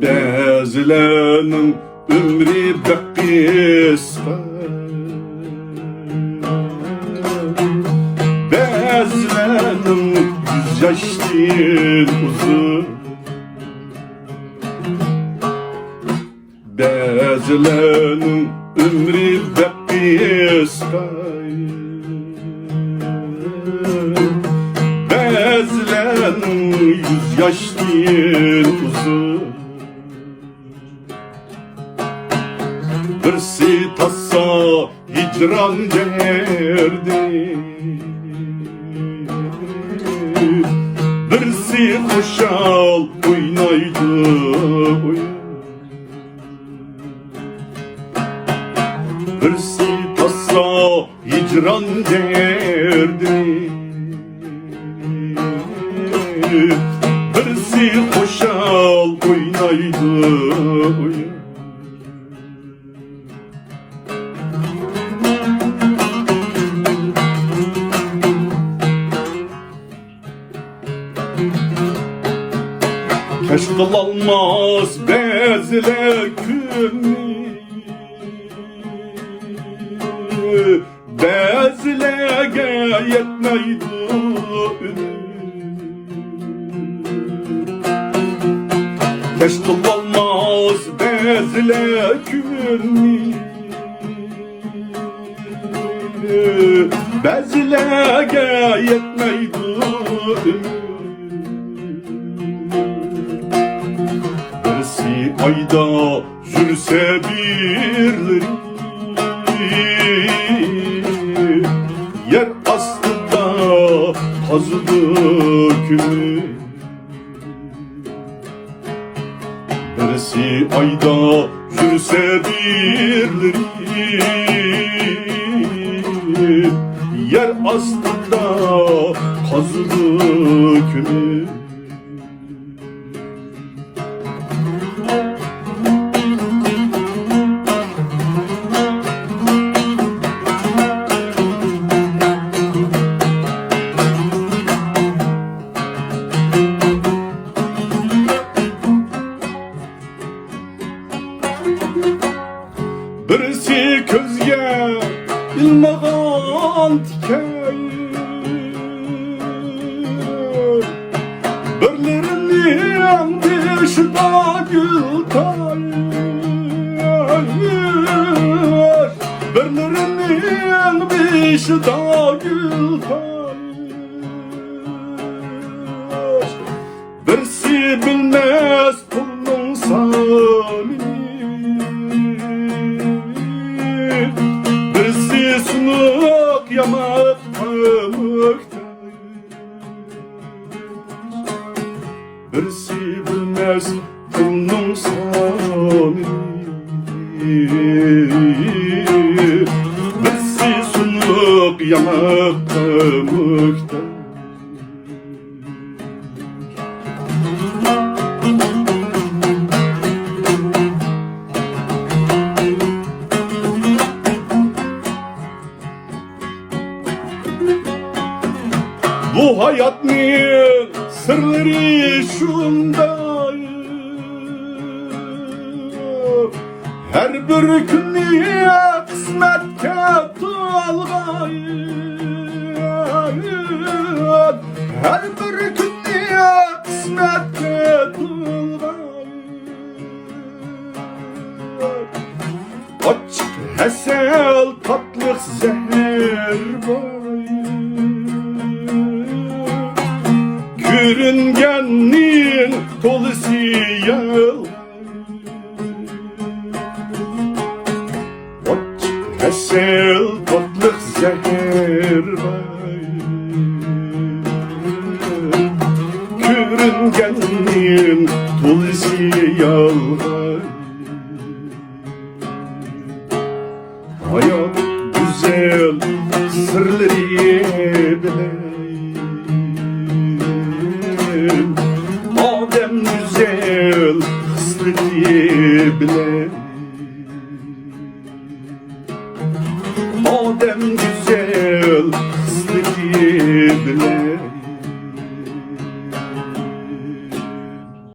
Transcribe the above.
Bazılarının ömrü pek kısa, bazılarının yüz yaştan uzun, bazılarının ömrü pek kısa, bazılarının yüz yaştan uzun. Birsi tassa hicran derdi, birsi koşal oynaydı oyun. Birsi tassa hicran derdi, birsi koşal oynaydı oyun. Keş kılalmaz bezle kümni, bezlege yetmeydi ünü. Keş kılalmaz bezle kümni, bezlege yetmeydi ünü. Ayda jürse birleri, yer astında kazıdı kümü. Birisi ayda jürse birleri, yer astında kazıdı kümü. Birisi közge ilmağan dikeyi, birlerinin dışında gül tayı, birlerinin dışında gül tayı. Birisi bilmez kulun salini, birisi sunuk yamak pamukta, birisi bilmez kulun salini, birisi sunuk yamak pamukta. Bu hayatın sırları şunday, her bir günü kısmetke tolgay, her bir günü kısmetke tolgay. Açık hesel tatlık zehir bay, görüngenin tolusu yal. Açık hesel tatlık zehir bay, görüngenin tolusu yal. Hayat güzel sırları bilen, Adem güzel hısleti bilen.